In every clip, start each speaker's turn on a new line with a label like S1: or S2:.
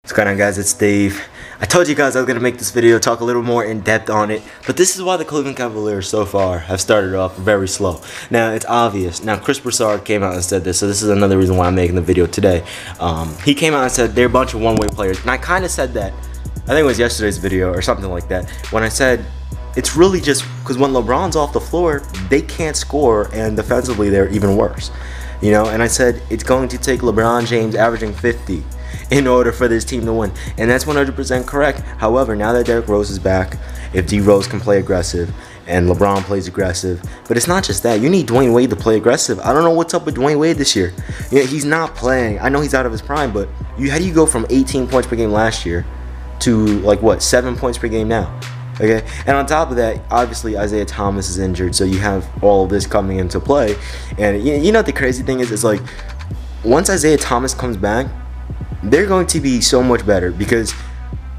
S1: What's going on, guys? It's Dave. I told you guys I was going to make this video, talk a little more in depth on it, but this is why the Cleveland Cavaliers so far have started off very slow. Now, it's obvious. Now, Chris Broussard came out and said this, so this is another reason why I'm making the video today. He came out and said they're a bunch of one-way players, and I kind of said that, I think it was yesterday's video or something like that, when I said it's really just because when LeBron's off the floor, they can't score, and defensively they're even worse. You know, and I said it's going to take LeBron James averaging 50 in order for this team to win, and that's 100% correct. However, now that Derrick Rose is back, if D Rose can play aggressive and LeBron plays aggressive, but it's not just that. You need Dwayne Wade to play aggressive. I don't know what's up with Dwayne Wade this year. You know, he's not playing. I know he's out of his prime, but how do you go from 18 points per game last year to like what, 7 points per game now? Okay, and on top of that, obviously Isaiah Thomas is injured, so you have all of this coming into play. And you know what the crazy thing is? It's like once Isaiah Thomas comes back, they're going to be so much better because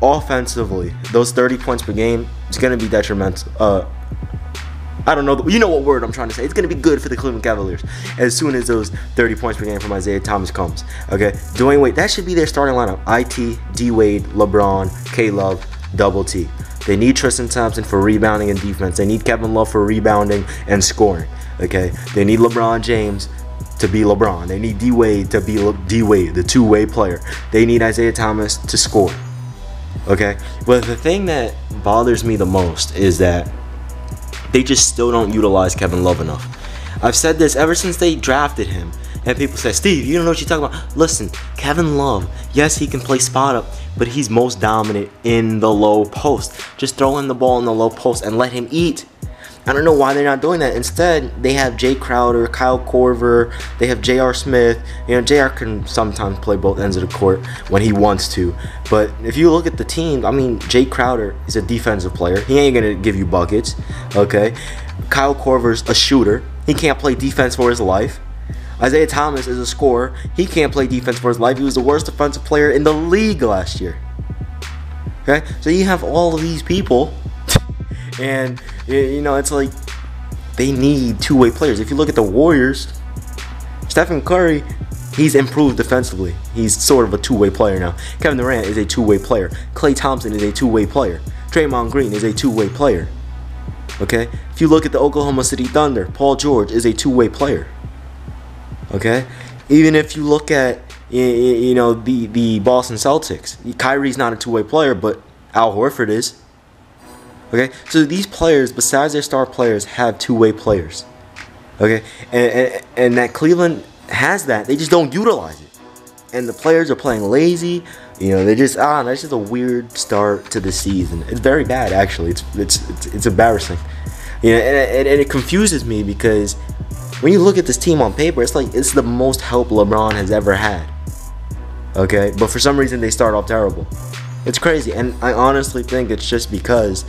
S1: offensively, those 30 points per game is going to be detrimental. I don't know, you know what word I'm trying to say. It's going to be good for the Cleveland Cavaliers as soon as those 30 points per game from Isaiah Thomas comes. Okay, Dwayne Wade, that should be their starting lineup. IT, D Wade, LeBron, K Love, Double T. They need Tristan Thompson for rebounding and defense. They need Kevin Love for rebounding and scoring. Okay, they need LeBron James to be LeBron. They need D Wade to be D Wade, the two-way player. They need Isaiah Thomas to score. Okay, but the thing that bothers me the most is that they just still don't utilize Kevin Love enough. I've said this ever since they drafted him, and people say, Steve, you don't know what you're talking about. Listen, Kevin Love, yes, he can play spot up, but he's most dominant in the low post. Just throw him the ball in the low post and let him eat. I don't know why they're not doing that. Instead, they have Jay Crowder, Kyle Korver, they have J.R. Smith. You know, J.R. can sometimes play both ends of the court when he wants to. But if you look at the team, I mean, Jay Crowder is a defensive player. He ain't going to give you buckets, okay? Kyle Korver's a shooter. He can't play defense for his life. Isaiah Thomas is a scorer. He can't play defense for his life. He was the worst defensive player in the league last year. Okay? So you have all of these people, and you know, it's like they need two-way players. If you look at the Warriors, Stephen Curry, he's improved defensively. He's sort of a two-way player now. Kevin Durant is a two-way player. Klay Thompson is a two-way player. Draymond Green is a two-way player. Okay? If you look at the Oklahoma City Thunder, Paul George is a two-way player. Okay? Even if you look at you know, the Boston Celtics, Kyrie's not a two-way player, but Al Horford is. Okay, so these players, besides their star players, have two-way players. Okay, and that Cleveland has that. They just don't utilize it, and the players are playing lazy. You know, they just that's just a weird start to the season. It's very bad, actually. It's embarrassing. You know, and it confuses me because when you look at this team on paper, it's like it's the most help LeBron has ever had. Okay, but for some reason they start off terrible. It's crazy, and I honestly think it's just because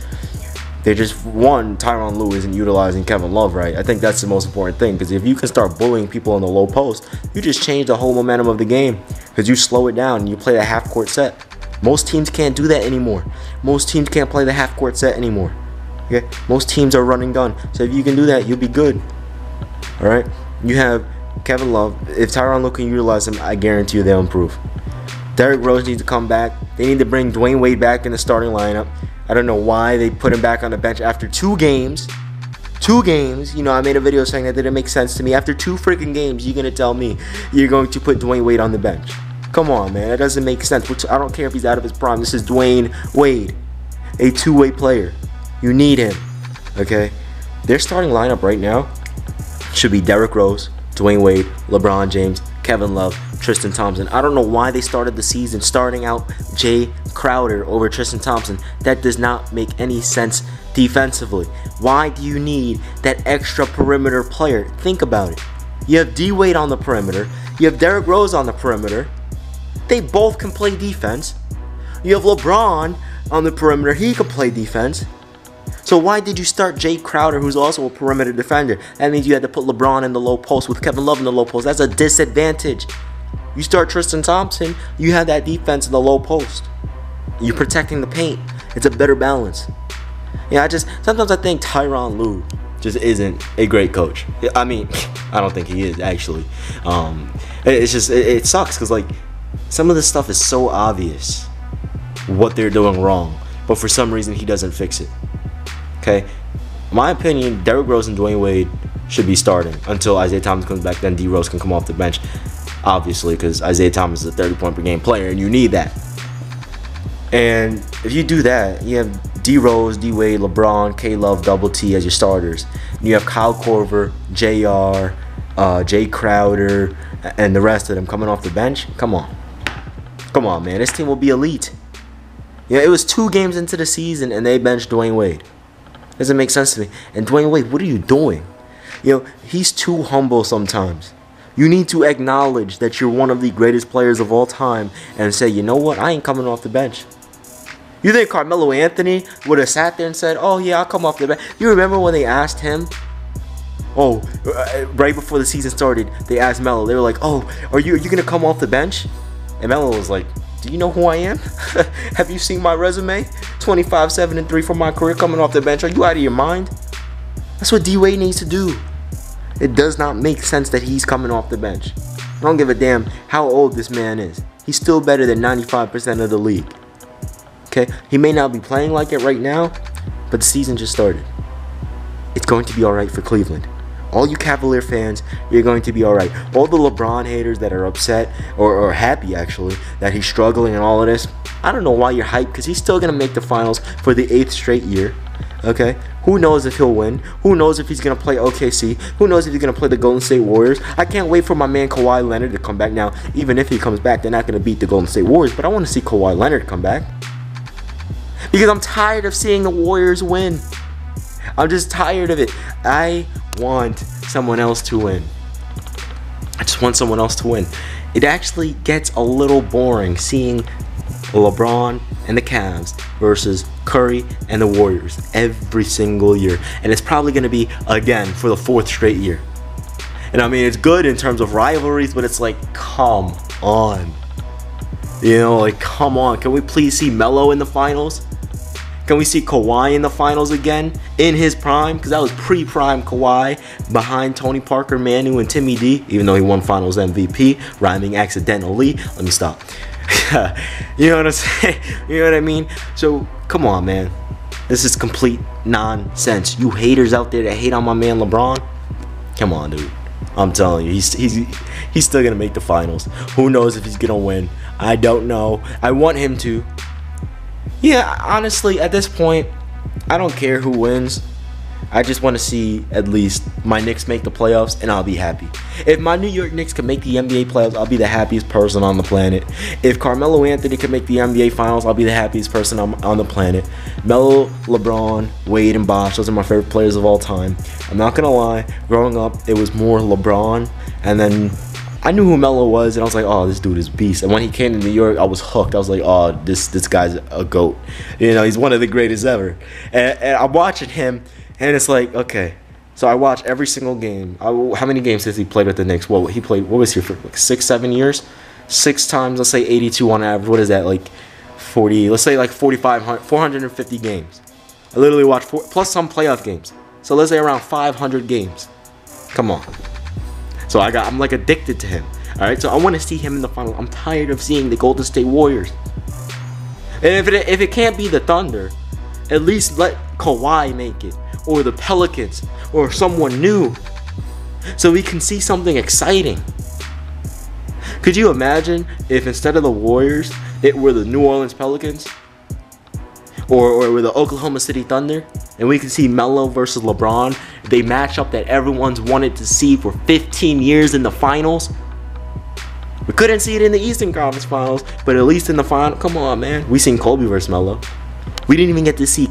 S1: they just, Tyronn Lue isn't utilizing Kevin Love right. I think that's the most important thing, because if you can start bullying people in the low post, you just change the whole momentum of the game, because you slow it down and you play a half-court set. Most teams can't do that anymore. Most teams can't play the half-court set anymore. Okay? Most teams are run and gun, so if you can do that, you'll be good. All right? You have Kevin Love. If Tyronn Lue can utilize him, I guarantee you they'll improve. Derrick Rose needs to come back. They need to bring Dwayne Wade back in the starting lineup. I don't know why they put him back on the bench after 2 games. 2 games. You know, I made a video saying that didn't make sense to me. After 2 freaking games, you're going to tell me you're going to put Dwayne Wade on the bench. Come on, man. That doesn't make sense. I don't care if he's out of his prime. This is Dwayne Wade, a two-way player. You need him. Okay? Their starting lineup right now should be Derrick Rose, Dwayne Wade, LeBron James, Kevin Love, Tristan Thompson. I don't know why they started the season starting out Jay Crowder over Tristan Thompson. That does not make any sense defensively. Why do you need that extra perimeter player? Think about it. You have D Wade on the perimeter. You have Derrick Rose on the perimeter. They both can play defense. You have LeBron on the perimeter. He can play defense. So why did you start Jay Crowder, who's also a perimeter defender? That means you had to put LeBron in the low post with Kevin Love in the low post. That's a disadvantage. You start Tristan Thompson, you have that defense in the low post. You're protecting the paint. It's a better balance. Yeah, sometimes I think Tyronn Lue just isn't a great coach. I mean, I don't think he is, actually. It sucks because, like, some of this stuff is so obvious. what they're doing wrong, but for some reason he doesn't fix it. Okay, in my opinion, Derrick Rose and Dwayne Wade should be starting until Isaiah Thomas comes back. Then D Rose can come off the bench, obviously, because Isaiah Thomas is a 30-point per game player, and you need that. And if you do that, you have D Rose, D Wade, LeBron, K Love, Double T as your starters. And you have Kyle Korver, JR, Jay Crowder, and the rest of them coming off the bench. Come on, man, this team will be elite. Yeah, it was 2 games into the season and they benched Dwayne Wade. Doesn't make sense to me. And Dwayne Wade, what are you doing? He's too humble sometimes. You need to acknowledge that you're one of the greatest players of all time and say, you know what, I ain't coming off the bench. You think Carmelo Anthony would have sat there and said, oh yeah, I'll come off the bench? You remember when they asked him? Oh, right before the season started, they asked Melo. They were like, oh, are you going to come off the bench? And Melo was like, do you know who I am? Have you seen my resume? 25, 7, and 3 for my career coming off the bench. Are you out of your mind? That's what D Wade needs to do. It does not make sense that he's coming off the bench. I don't give a damn how old this man is. He's still better than 95% of the league. Okay? He may not be playing like it right now, but the season just started. It's going to be alright for Cleveland. All you Cavalier fans, you're going to be alright. All the LeBron haters that are upset, or happy actually, that he's struggling and all of this, I don't know why you're hyped, because he's still going to make the finals for the 8th straight year. Okay? Who knows if he'll win? Who knows if he's going to play OKC? Who knows if he's going to play the Golden State Warriors? I can't wait for my man Kawhi Leonard to come back. Now, even if he comes back, they're not going to beat the Golden State Warriors, but I want to see Kawhi Leonard come back. Because I'm tired of seeing the Warriors win. I'm just tired of it. I want someone else to win. I just want someone else to win. It actually gets a little boring seeing LeBron and the Cavs versus Curry and the Warriors every single year. And it's probably going to be again for the 4th straight year. And I mean, it's good in terms of rivalries, but it's like, come on. Come on. Can we please see Melo in the finals? Can we see Kawhi in the finals again in his prime? Because that was pre-prime Kawhi behind Tony Parker, Manu, and Timmy D. Even though he won Finals MVP, rhyming accidentally. Let me stop. You know what I'm saying? You know what I mean? So come on, man. This is complete nonsense. You haters out there that hate on my man LeBron. Come on, dude. I'm telling you, he's still gonna make the finals. Who knows if he's gonna win? I don't know. I want him to. Yeah, honestly, at this point, I don't care who wins. I just want to see at least my Knicks make the playoffs, and I'll be happy. If my New York Knicks can make the NBA playoffs, I'll be the happiest person on the planet. If Carmelo Anthony can make the NBA Finals, I'll be the happiest person on the planet. Melo, LeBron, Wade, and Bosh, those are my favorite players of all time. I'm not going to lie, growing up, it was more LeBron, and then I knew who Melo was, and I was like, oh, this dude is beast. And when he came to New York, I was hooked. I was like, oh, this guy's a GOAT. He's one of the greatest ever. And I'm watching him, and it's like, okay. So I watch every single game. How many games has he played with the Knicks? Well, he played, what was he for, like 6, 7 years? 6 times, let's say 82 on average. What is that, like 40, let's say like 450 games. I literally watched plus some playoff games. So let's say around 500 games. Come on. So I'm like addicted to him. Alright, so I want to see him in the final. I'm tired of seeing the Golden State Warriors. And if it can't be the Thunder, at least let Kawhi make it. Or the Pelicans. Or someone new. So we can see something exciting. Could you imagine if instead of the Warriors, it were the New Orleans Pelicans? Or with the Oklahoma City Thunder, and we can see Melo versus LeBron. They match up that everyone's wanted to see for 15 years in the finals. We couldn't see it in the Eastern Conference Finals, but at least in the final, come on, man. We seen Kobe versus Melo. We didn't even get to see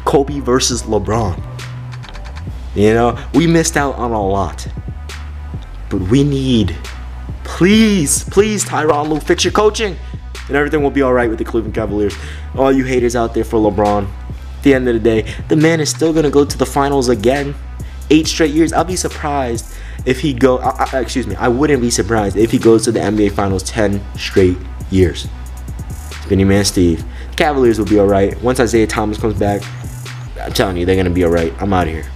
S1: Kobe versus LeBron. We missed out on a lot. But we need, please, Tyronn Lue, fix your coaching. And everything will be alright with the Cleveland Cavaliers. All you haters out there for LeBron, at the end of the day, the man is still going to go to the finals again. 8 straight years. I'll be surprised if he I wouldn't be surprised if he goes to the NBA Finals 10 straight years. It's been your man Steve. Cavaliers will be alright. Once Isaiah Thomas comes back, I'm telling you, they're going to be alright. I'm out of here.